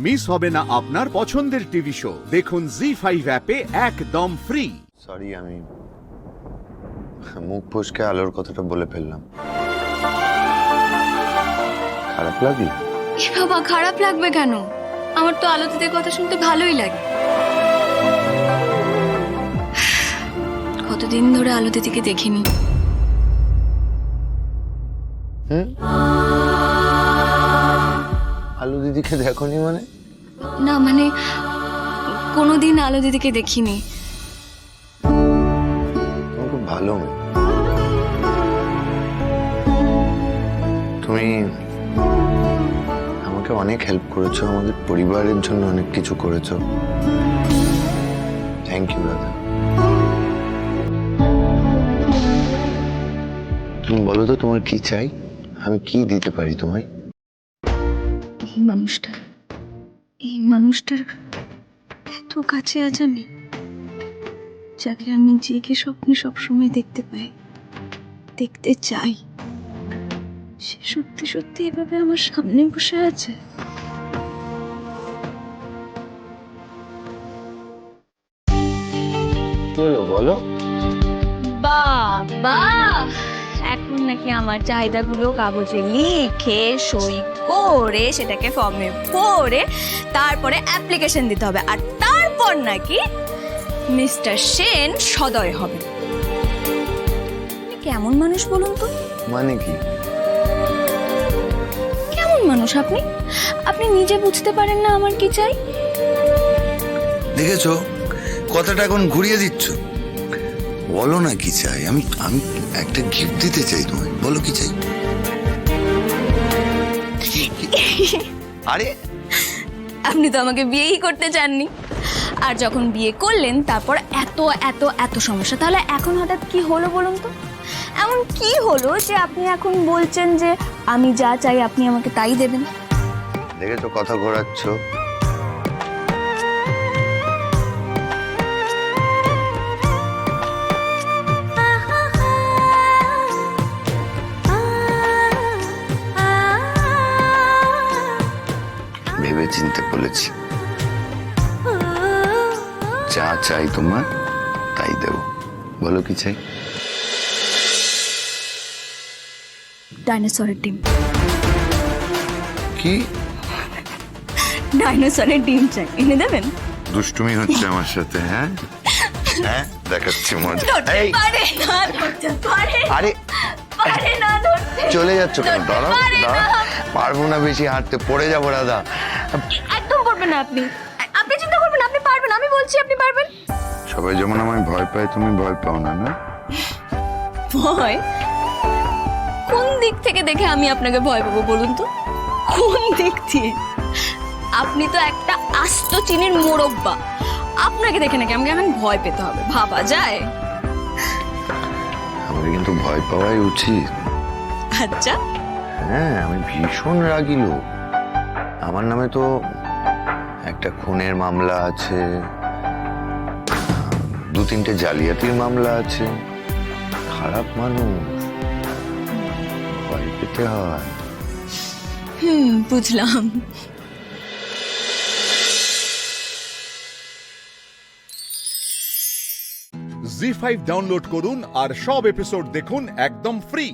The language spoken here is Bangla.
মিস হবে না আপনার পছন্দের টিভি শো। দেখুন জি5 অ্যাপে একদম ফ্রি। সরি, আমি মুখ ফসকে আলোর কথাটা বলে ফেললাম। খারাপ লাগলো? এ বাবা, খারাপ লাগবে কেন? আমার তো আলো দিদির কথা শুনতে ভালোই লাগে। কতদিন ধরে আলো দিদিকে দেখিনি। আলো দিদিকে দেখোনি মানে? না মানে কোনোদিন আলো দিদিকে দেখিনি। তুমি খুব ভালো মেয়ে। তুমি আমাকে অনেক হেল্প করেছো, আমাদের পরিবারের জন্য অনেক কিছু করেছো। থ্যাংক ইউ দাদা। তুমি বলো তো তোমার কি চাই, আমি কি দিতে পারি তোমায়? এই মানুষটার এত কাছে আজ আমি, যাকে আমি জেগে স্বপ্নে সবসময় দেখতে পাই, দেখতে চাই, সে সত্যি সত্যি এভাবে আমার সামনে বসে আছে। কি হলো বলো? বাবা, এখন নাকি আমার চাহিদাগুলো কাগজে লিখে সই করে সেটাকে ফর্মে ভরে তারপরে অ্যাপ্লিকেশন দিতে হবে, আর তারপর নাকি মিস্টার সেন সদয় হবে। আপনি কেমন মানুষ বলুন তো? মানে কি? কেমন মানুষ আপনি? আপনি নিজে বুঝতে পারেন না আমার কি চাই? দেখেছো, কথাটা এখন ঘুরিয়ে দিচ্ছ। বলো না কি চাই। আমি আমি একটা গিফট দিতে চাই তোমায়। বলো কি চাই। আরে আপনি তো আমাকে বিয়েই করতে চাননি, আর যখন বিয়ে করলেন তারপর এত এত এত সমস্যা, তাহলে এখন হঠাৎ কি হলো বলুন তো? এমন কি হলো যে আপনি এখন বলছেন যে আমি যা চাই আপনি আমাকে তাই দেবেন? দেখেছো কথা ঘোরাচ্ছ। ভেবে চিনতে বলেছি, যা চাই তোমার তাই দেবো। বলো কি চাই? ডাইনোসরের ডিম। কি ডাইনোসরের ডিম চাই, এনে দেবেন? দুষ্টুমি হচ্ছে আমার সাথে? হ্যাঁ হ্যাঁ, দেখাচ্ছি মজা। এই, পারে না ধরতে, আরে পারে না ধরতে। চলে যাচ্ছ কেন? দাঁড়াও পারে না। দাঁড়াও, পারবো না বেশি হাঁটতে, পড়ে যাবো দাদা। একদম পারবেন না আপনি। আপনি চিন্তা করবেন না, আপনি পারবেন, আমি বলছি আপনি পারবেন। সবাই যেমন আমায় ভয় পায়, তুমি ভয় পাও না? না ভয়? কোন দিক থেকে দেখে আমি আপনাকে ভয় পাবো বলুন তো? কোন দিক দিয়ে? আপনি তো একটা আস্ত চিনির মোরব্বা, আপনাকে দেখে নাকি আমাকে এখন ভয় পেতে হবে? ভাবা যায়? আমার কিন্তু ভয় পাওয়াই উচিত। আচ্ছা, হ্যাঁ, আমি ভীষণ রাগী লোক। আমার নামে তো একটা খুনের মামলা আছে, 2-3টে জালিয়াতির মামলা আছে। খারাপ মানুষ, ভয় পেতে হয়। বুঝলাম। জি5 ডাউনলোড করুন আর সব এপিসোড দেখুন একদম ফ্রি।